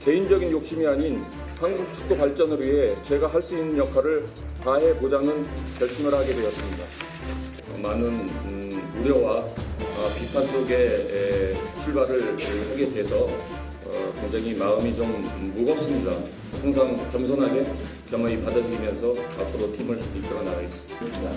개인적인 욕심이 아닌 한국 축구 발전을 위해 제가 할 수 있는 역할을 다해 보자는 결심을 하게 되었습니다. 많은 우려와 비판 속에 출발을 하게 돼서 굉장히 마음이 좀 무겁습니다. 항상 겸손하게 겸허히 받아들이면서 앞으로 팀을 이끌어 나가겠습니다.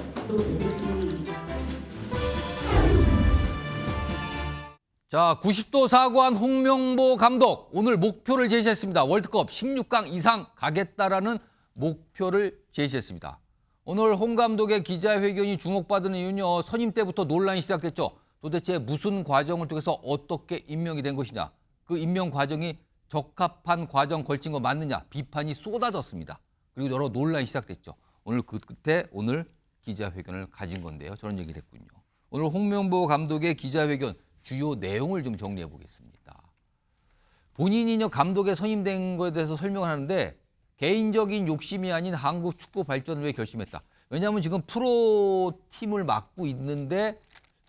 자, 90도 사고한 홍명보 감독 오늘 목표를 제시했습니다. 월드컵 16강 이상 가겠다라는 목표를 제시했습니다. 오늘 홍 감독의 기자회견이 주목받는 이유는요. 선임 때부터 논란이 시작됐죠. 도대체 무슨 과정을 통해서 어떻게 임명이 된 것이냐. 그 임명 과정이 적합한 과정 걸친 거 맞느냐. 비판이 쏟아졌습니다. 그리고 여러 논란이 시작됐죠. 오늘 그 끝에 오늘 기자회견을 가진 건데요. 저런 얘기를 했군요. 오늘 홍명보 감독의 기자회견 주요 내용을 좀 정리해 보겠습니다. 본인이 감독에 선임된 것에 대해서 설명을 하는데 개인적인 욕심이 아닌 한국 축구 발전을 위해 결심했다. 왜냐하면 지금 프로팀을 맡고 있는데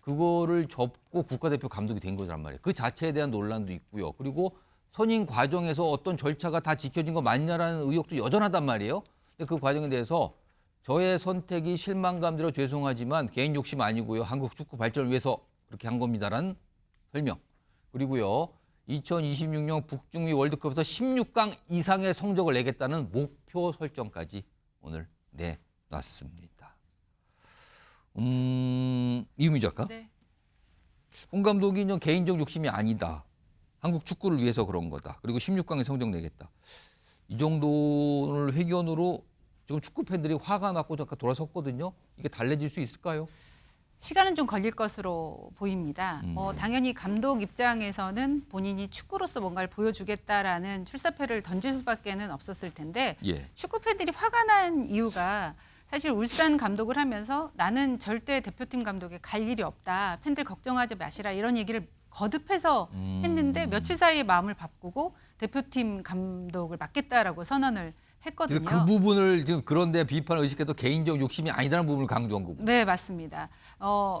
그거를 접고 국가대표 감독이 된 거란 말이에요. 그 자체에 대한 논란도 있고요. 그리고 선임 과정에서 어떤 절차가 다 지켜진 거 맞냐라는 의혹도 여전하단 말이에요. 근데 그 과정에 대해서 저의 선택이 실망감들어 죄송하지만 개인 욕심 아니고요. 한국 축구 발전을 위해서 그렇게 한 겁니다라는 설명. 그리고요. 2026년 북중미 월드컵에서 16강 이상의 성적을 내겠다는 목표 설정까지 오늘 내놨습니다. 이유미 작가? 네. 홍 감독이 개인적 욕심이 아니다. 한국 축구를 위해서 그런 거다. 그리고 16강에 성적 내겠다. 이 정도를 회견으로 지금 축구 팬들이 화가 났고 잠깐 돌아섰거든요. 이게 달래질 수 있을까요? 시간은 좀 걸릴 것으로 보입니다. 당연히 감독 입장에서는 본인이 축구로서 뭔가를 보여주겠다라는 출사표를 던질 수밖에는 없었을 텐데 예. 축구 팬들이 화가 난 이유가 사실 울산 감독을 하면서 나는 절대 대표팀 감독에 갈 일이 없다. 팬들 걱정하지 마시라 이런 얘기를 거듭해서 했는데 며칠 사이에 마음을 바꾸고 대표팀 감독을 맡겠다라고 선언을 했거든요. 그 부분을 지금 그런데 비판을 의식해도 개인적 욕심이 아니다는 부분을 강조한 거고. 네, 맞습니다.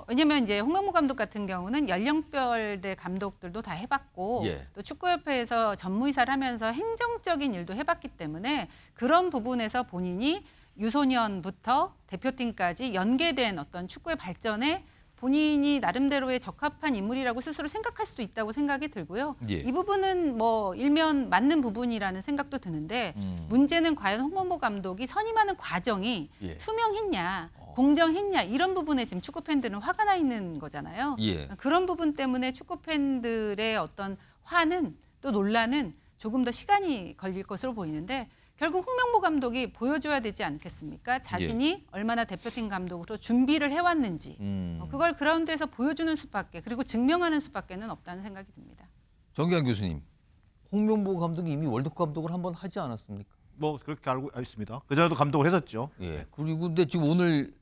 왜냐면 이제 홍명보 감독 같은 경우는 연령별대 감독들도 다 해봤고 예. 또 축구협회에서 전무이사를 하면서 행정적인 일도 해봤기 때문에 그런 부분에서 본인이 유소년부터 대표팀까지 연계된 어떤 축구의 발전에 본인이 나름대로의 적합한 인물이라고 스스로 생각할 수도 있다고 생각이 들고요. 예. 이 부분은 뭐 일면 맞는 부분이라는 생각도 드는데 문제는 과연 홍명보 감독이 선임하는 과정이 예. 투명했냐, 공정했냐 이런 부분에 지금 축구 팬들은 화가 나 있는 거잖아요. 예. 그런 부분 때문에 축구 팬들의 어떤 화는 또 논란은 조금 더 시간이 걸릴 것으로 보이는데 결국 홍명보 감독이 보여줘야 되지 않겠습니까? 자신이 얼마나 대표팀 감독으로 준비를 해왔는지 그걸 그라운드에서 보여주는 수밖에 그리고 증명하는 수밖에는 없다는 생각이 듭니다. 정기환 교수님, 홍명보 감독이 이미 월드컵 감독을 한번 하지 않았습니까? 뭐 그렇게 알고 있습니다. 그전에도 감독을 했었죠. 예. 그리고 근데 지금 오늘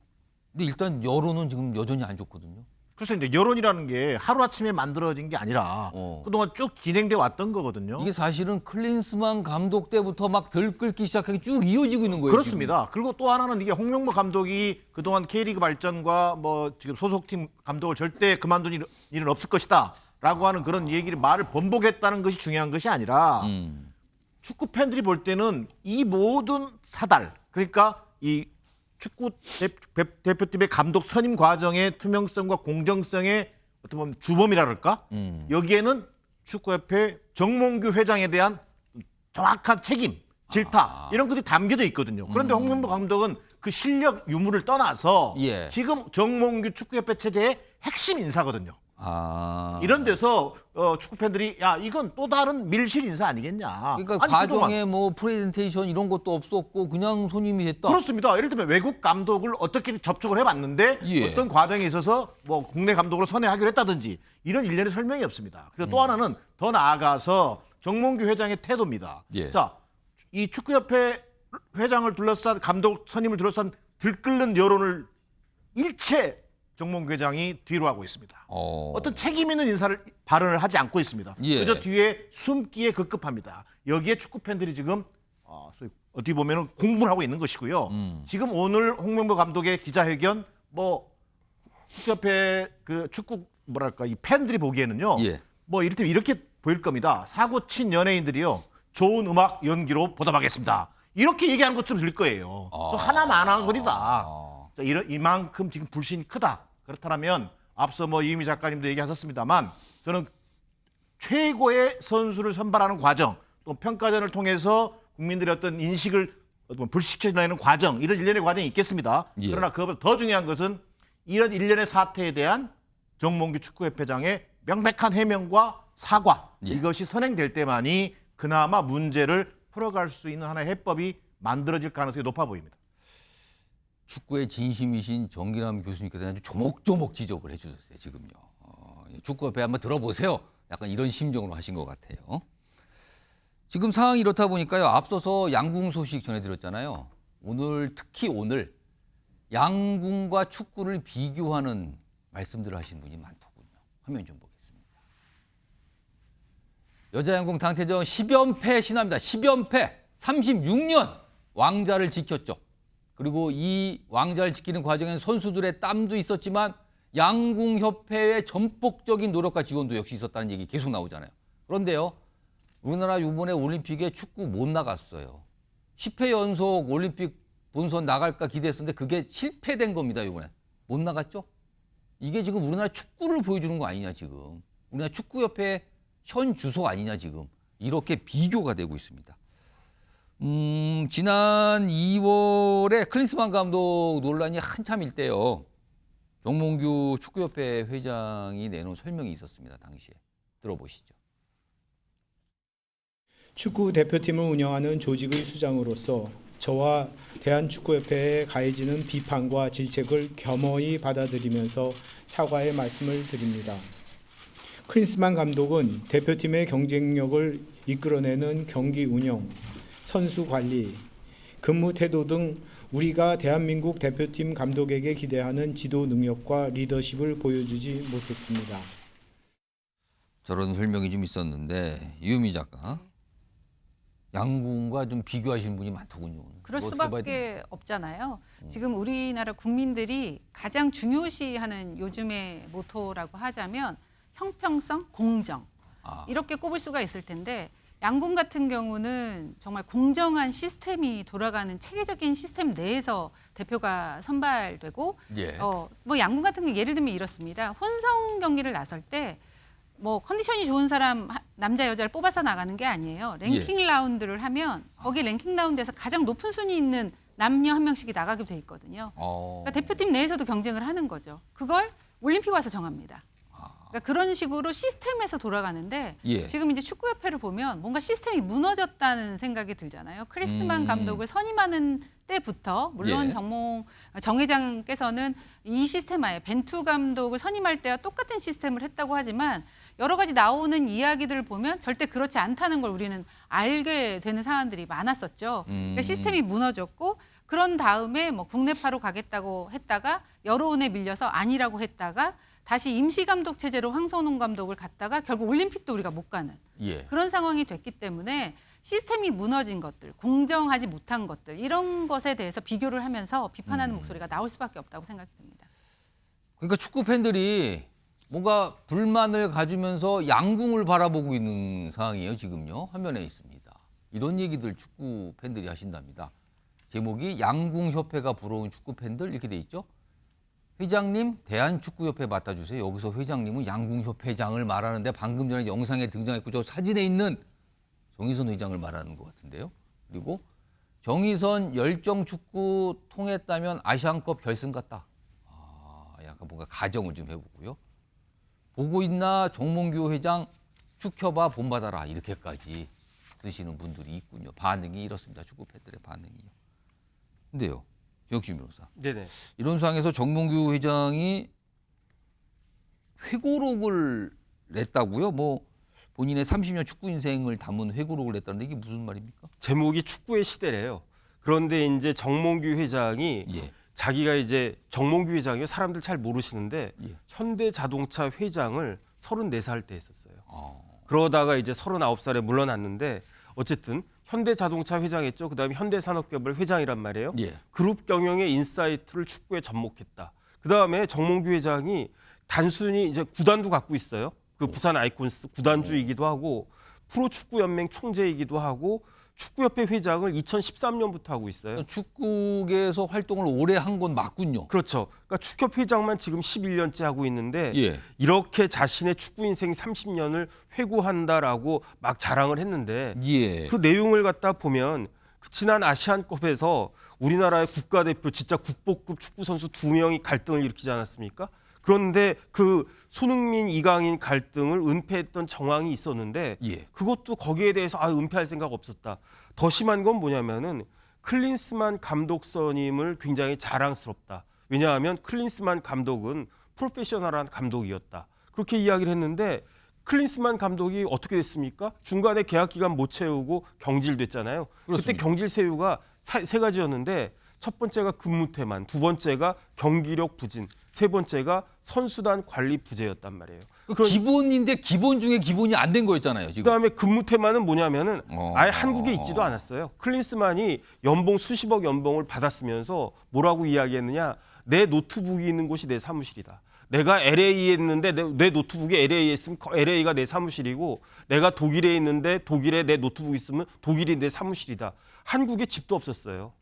근데 일단 여론은 지금 여전히 안 좋거든요. 그래서 이제 여론이라는 게 하루아침에 만들어진 게 아니라 그동안 쭉 진행돼 왔던 거거든요. 이게 사실은 클린스만 감독 때부터 막 들끓기 시작하기 쭉 이어지고 있는 거예요. 그렇습니다. 그리고 또 하나는 이게 홍명보 감독이 그동안 K리그 발전과 뭐 지금 소속팀 감독을 절대 그만둔 일은 없을 것이다라고 하는 그런 얘기를 말을 번복했다는 것이 중요한 것이 아니라 축구 팬들이 볼 때는 이 모든 사달 그러니까 이 축구 대표팀의 감독 선임 과정의 투명성과 공정성의 어떻게 보면 주범이라 그럴까? 여기에는 축구협회 정몽규 회장에 대한 정확한 책임, 질타 이런 것들이 담겨져 있거든요. 그런데 홍명보 감독은 그 실력 유무를 떠나서 예. 지금 정몽규 축구협회 체제의 핵심 인사거든요. 이런 데서 축구 팬들이 야 이건 또 다른 밀실 인사 아니겠냐. 그러니까 아니, 과정에 뭐 프레젠테이션 이런 것도 없었고 그냥 손님이 됐다. 그렇습니다. 예를 들면 외국 감독을 어떻게 접촉을 해봤는데 예. 어떤 과정에 있어서 뭐 국내 감독으로 선회하기로 했다든지 이런 일련의 설명이 없습니다. 그리고 또 하나는 더 나아가서 정몽규 회장의 태도입니다. 예. 자, 이 축구협회 회장을 둘러싼 감독 선임을 둘러싼 들끓는 여론을 일체 정몽규 회장이 뒤로 하고 있습니다. 어떤 책임 있는 인사를 발언을 하지 않고 있습니다. 예. 그저 뒤에 숨기에 급급합니다. 여기에 축구 팬들이 지금 어떻게 보면 공부를 하고 있는 것이고요. 지금 오늘 홍명보 감독의 기자회견 뭐 축구협회 그 축구 뭐랄까 이 팬들이 보기에는요. 예. 뭐 이를테면 이렇게 보일 겁니다. 사고 친 연예인들이요. 좋은 음악 연기로 보답하겠습니다. 이렇게 얘기한 것처럼 들릴 거예요. 저 하나만 한 소리다. 자, 이만큼 지금 불신이 크다. 그렇다면 앞서 뭐 이유미 작가님도 얘기하셨습니다만 저는 최고의 선수를 선발하는 과정, 또 평가전을 통해서 국민들의 어떤 인식을 불식시켜내는 과정, 이런 일련의 과정이 있겠습니다. 예. 그러나 그것보다 더 중요한 것은 이런 일련의 사태에 대한 정몽규 축구협회장의 명백한 해명과 사과, 예. 이것이 선행될 때만이 그나마 문제를 풀어갈 수 있는 하나의 해법이 만들어질 가능성이 높아 보입니다. 축구의 진심이신 정기남 교수님께서 아주 조목조목 지적을 해주셨어요. 지금요. 축구협회 한번 들어보세요. 약간 이런 심정으로 하신 것 같아요. 지금 상황이 이렇다 보니까요. 앞서서 양궁 소식 전해드렸잖아요. 특히 오늘 양궁과 축구를 비교하는 말씀들을 하신 분이 많더군요. 화면 좀 보겠습니다. 여자양궁 당태전 10연패 신화입니다. 10연패 36년 왕자를 지켰죠. 그리고 이 왕자를 지키는 과정에는 선수들의 땀도 있었지만 양궁협회의 전폭적인 노력과 지원도 역시 있었다는 얘기 계속 나오잖아요. 그런데요. 우리나라 이번에 올림픽에 축구 못 나갔어요. 10회 연속 올림픽 본선 나갈까 기대했었는데 그게 실패된 겁니다. 이번에. 못 나갔죠? 이게 지금 우리나라 축구를 보여주는 거 아니냐 지금. 우리나라 축구협회 현 주소 아니냐 지금. 이렇게 비교가 되고 있습니다. 지난 2월에 클린스만 감독 논란이 한참일 때요. 정몽규 축구협회 회장이 내놓은 설명이 있었습니다. 당시에. 들어보시죠. 축구 대표팀을 운영하는 조직의 수장으로서 저와 대한축구협회에 가해지는 비판과 질책을 겸허히 받아들이면서 사과의 말씀을 드립니다. 클린스만 감독은 대표팀의 경쟁력을 이끌어내는 경기 운영, 선수 관리, 근무 태도 등 우리가 대한민국 대표팀 감독에게 기대하는 지도 능력과 리더십을 보여주지 못했습니다. 저런 설명이 좀 있었는데 이유미 작가. 양궁과 좀 비교하시는 분이 많더군요. 그럴 어떻게 봐야 수밖에 없잖아요. 지금 우리나라 국민들이 가장 중요시하는 요즘의 모토라고 하자면 형평성, 공정 이렇게 꼽을 수가 있을 텐데 양궁 같은 경우는 정말 공정한 시스템이 돌아가는 체계적인 시스템 내에서 대표가 선발되고 예. 뭐 양궁 같은 게 예를 들면 이렇습니다. 혼성 경기를 나설 때 뭐 컨디션이 좋은 사람 남자 여자를 뽑아서 나가는 게 아니에요. 랭킹 라운드를 하면 거기 랭킹 라운드에서 가장 높은 순위 있는 남녀 한 명씩이 나가게 돼 있거든요. 그러니까 대표팀 내에서도 경쟁을 하는 거죠. 그걸 올림픽 와서 정합니다. 그러니까 그런 식으로 시스템에서 돌아가는데 예. 지금 이제 축구협회를 보면 뭔가 시스템이 무너졌다는 생각이 들잖아요. 클린스만 감독을 선임하는 때부터 물론 예. 정 회장께서는 이 시스템 하에 벤투 감독을 선임할 때와 똑같은 시스템을 했다고 하지만 여러 가지 나오는 이야기들을 보면 절대 그렇지 않다는 걸 우리는 알게 되는 사안들이 많았었죠. 그러니까 시스템이 무너졌고 그런 다음에 뭐 국내파로 가겠다고 했다가 여론에 밀려서 아니라고 했다가 다시 임시감독 체제로 황선홍 감독을 갔다가 결국 올림픽도 우리가 못 가는 그런 상황이 됐기 때문에 시스템이 무너진 것들, 공정하지 못한 것들 이런 것에 대해서 비교를 하면서 비판하는 목소리가 나올 수밖에 없다고 생각이 듭니다. 그러니까 축구 팬들이 뭔가 불만을 가지면서 양궁을 바라보고 있는 상황이에요. 지금요. 화면에 있습니다. 이런 얘기들 축구 팬들이 하신답니다. 제목이 양궁협회가 부러운 축구 팬들 이렇게 돼 있죠. 회장님 대한축구협회 맡아주세요. 여기서 회장님은 양궁협회장을 말하는데 방금 전에 영상에 등장했고 저 사진에 있는 정의선 회장을 말하는 것 같은데요. 그리고 정의선 열정축구 통했다면 아시안컵 결승 같다. 약간 뭔가 가정을 좀 해보고요. 보고 있나 정몽규 회장 축협아 본받아라 이렇게까지 쓰시는 분들이 있군요. 반응이 이렇습니다. 축구 팬들의 반응이요. 근데요. 지혁신 변호사. 네네. 이런 상황에서 정몽규 회장이 회고록을 냈다고요? 뭐 본인의 30년 축구 인생을 담은 회고록을 냈다는데 이게 무슨 말입니까? 제목이 축구의 시대래요. 그런데 이제 정몽규 회장이 예. 자기가 이제 정몽규 회장이 사람들 잘 모르시는데 예. 현대자동차 회장을 34살 때 했었어요. 그러다가 이제 39살에 물러났는데 어쨌든 현대자동차 회장했죠. 그다음에 현대산업개발 회장이란 말이에요. 예. 그룹 경영의 인사이트를 축구에 접목했다. 그다음에 정몽규 회장이 단순히 이제 구단도 갖고 있어요. 그 부산 아이콘스 구단주이기도 하고 프로축구연맹 총재이기도 하고 축구협회 회장을 2013년부터 하고 있어요. 축구계에서 활동을 오래 한 건 맞군요. 그렇죠. 그러니까 축협 회장만 지금 11년째 하고 있는데 예. 이렇게 자신의 축구 인생 30년을 회고한다라고 막 자랑을 했는데 예. 그 내용을 갖다 보면 그 지난 아시안컵에서 우리나라의 국가대표 진짜 국보급 축구 선수 2명이 갈등을 일으키지 않았습니까? 그런데 그 손흥민, 이강인 갈등을 은폐했던 정황이 있었는데 예. 그것도 거기에 대해서 은폐할 생각 없었다. 더 심한 건 뭐냐면은 클린스만 감독 선임을 굉장히 자랑스럽다. 왜냐하면 클린스만 감독은 프로페셔널한 감독이었다. 그렇게 이야기를 했는데 클린스만 감독이 어떻게 됐습니까? 중간에 계약 기간 못 채우고 경질됐잖아요. 그렇습니다. 그때 경질 사유가 세 가지였는데 첫 번째가 근무 태만, 두 번째가 경기력 부진, 세 번째가 선수단 관리 부재였단 말이에요. 기본인데 기본 중에 기본이 안 된 거였잖아요. 지금. 그다음에 근무 태만은 뭐냐면은 아예 어. 한국에 있지도 않았어요. 클린스만이 연봉 수십억 연봉을 받았으면서 뭐라고 이야기했느냐? 내 노트북이 있는 곳이 내 사무실이다. 내가 LA에 있는데 내 노트북이 LA에 있으면 LA가 내 사무실이고 내가 독일에 있는데 독일에 내 노트북이 있으면 독일이 내 사무실이다. 한국에 집도 없었어요.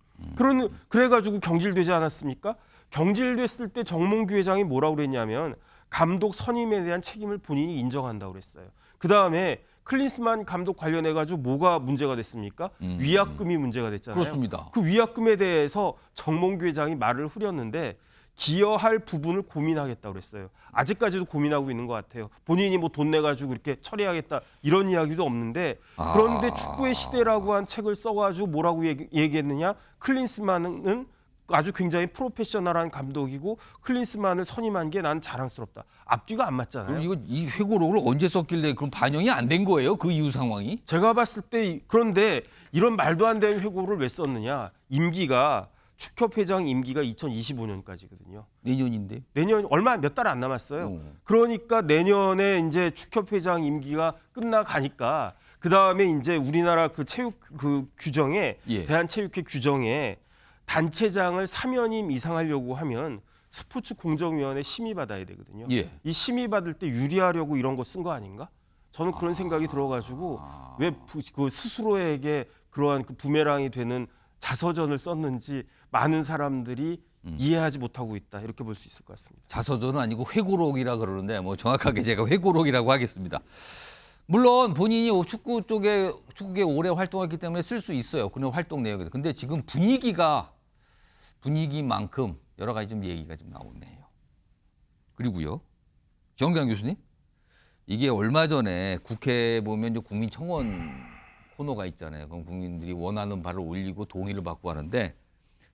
그래가지고 경질되지 않았습니까? 경질됐을 때 정몽규 회장이 뭐라고 그랬냐면 감독 선임에 대한 책임을 본인이 인정한다고 그랬어요. 그다음에 클린스만 감독 관련해가지고 뭐가 문제가 됐습니까? 위약금이 문제가 됐잖아요. 그렇습니다. 그 위약금에 대해서 정몽규 회장이 말을 흐렸는데 기여할 부분을 고민하겠다고 그랬어요. 아직까지도 고민하고 있는 것 같아요. 본인이 뭐 돈 내가지고 이렇게 처리하겠다 이런 이야기도 없는데 그런데 축구의 시대라고 한 책을 써가지고 뭐라고 얘기했느냐? 클린스만은 아주 굉장히 프로페셔널한 감독이고 클린스만을 선임한 게 난 자랑스럽다. 앞뒤가 안 맞잖아요. 그럼 이 회고록을 언제 썼길래 그럼 반영이 안 된 거예요? 그 이후 상황이? 제가 봤을 때 그런데 이런 말도 안 되는 회고를 왜 썼느냐? 임기가 축협 회장 임기가 2025년까지거든요. 내년인데. 내년 얼마 몇 달 안 남았어요. 오. 그러니까 내년에 이제 축협 회장 임기가 끝나가니까 그 다음에 이제 우리나라 그 체육 그 규정에 예. 대한체육회 규정에 단체장을 3연임 이상 하려고 하면 스포츠 공정위원회 심의 받아야 되거든요. 예. 이 심의 받을 때 유리하려고 이런 거 쓴 거 아닌가? 저는 그런 생각이 들어가지고 왜 그 스스로에게 그러한 그 부메랑이 되는 자서전을 썼는지 많은 사람들이 이해하지 못하고 있다 이렇게 볼 수 있을 것 같습니다. 자서전은 아니고 회고록이라 그러는데 뭐 정확하게 제가 회고록이라고 하겠습니다. 물론 본인이 축구계 오래 활동했기 때문에 쓸 수 있어요. 그런 활동 내역에. 근데 지금 분위기만큼 여러 가지 좀 얘기가 좀 나오네요. 그리고요, 정강 교수님, 이게 얼마 전에 국회에 보면 이제 국민청원 코너가 있잖아요. 그럼 국민들이 원하는 바를 올리고 동의를 받고 하는데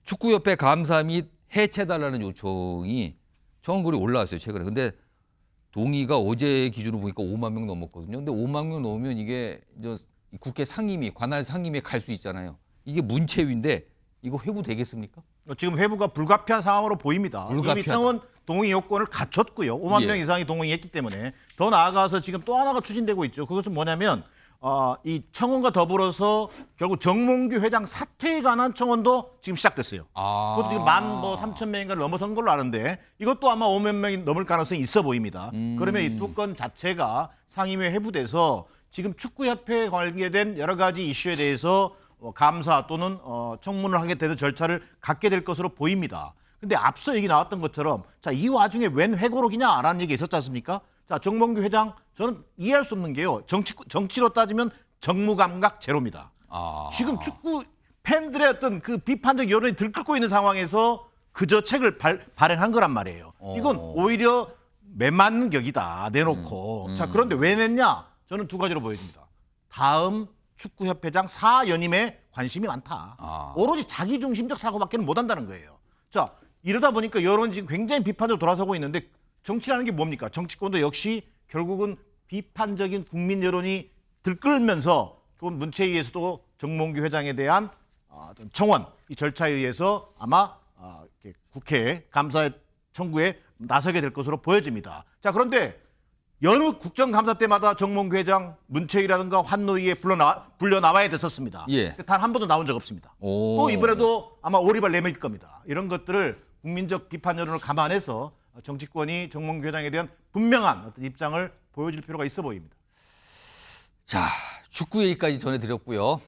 축구협회 감사 및 해체달라는 요청이 청원글이 올라왔어요, 최근에. 근데 동의가 어제 기준으로 보니까 5만 명 넘었거든요. 근데 5만 명 넘으면 이게 국회 상임위, 관할 상임위에 갈 수 있잖아요. 이게 문체위인데 이거 회부되겠습니까? 지금 회부가 불가피한 상황으로 보입니다. 이미 불가피하다. 청원 동의 요건을 갖췄고요. 5만 예. 명 이상이 동의했기 때문에 더 나아가서 지금 또 하나가 추진되고 있죠. 그것은 뭐냐면 이 청원과 더불어서 결국 정몽규 회장 사퇴에 관한 청원도 지금 시작됐어요. 그것도 지금 13,000명인가 넘어선 걸로 아는데 이것도 아마 5만 명이 넘을 가능성이 있어 보입니다. 그러면 이 두 건 자체가 상임위에 회부돼서 지금 축구협회에 관계된 여러 가지 이슈에 대해서 감사 또는 청문을 하게 되는 절차를 갖게 될 것으로 보입니다. 근데 앞서 얘기 나왔던 것처럼 자, 이 와중에 웬 회고록이냐라는 얘기 있었지 않습니까? 자, 정몽규 회장 저는 이해할 수 없는 게요. 정치로 따지면 정무감각 제로입니다. 지금 축구 팬들의 어떤 그 비판적 여론이 들끓고 있는 상황에서 그저 책을 발행한 거란 말이에요. 이건 오히려 매맞는 격이다 내놓고. 자, 그런데 왜 냈냐? 저는 두 가지로 보여집니다. 다음 축구협회장 4연임에 관심이 많다. 오로지 자기중심적 사고밖에 못 한다는 거예요. 자, 이러다 보니까 여론이 지금 굉장히 비판적으로 돌아서고 있는데 정치라는 게 뭡니까? 정치권도 역시 결국은 비판적인 국민 여론이 들끓면서 문체위에서도 정몽규 회장에 대한 청원, 이 절차에 의해서 아마 국회 감사 청구에 나서게 될 것으로 보여집니다. 자, 그런데 여느 국정감사 때마다 정몽규 회장 문체위라든가 환노위에 불려 나와야 됐었습니다. 예. 단 한 번도 나온 적 없습니다. 또 이번에도 아마 오리발 내밀 겁니다. 이런 것들을 국민적 비판 여론을 감안해서 정치권이 정몽규 회장에 대한 분명한 어떤 입장을 보여줄 필요가 있어 보입니다. 자, 축구 얘기까지 전해드렸고요.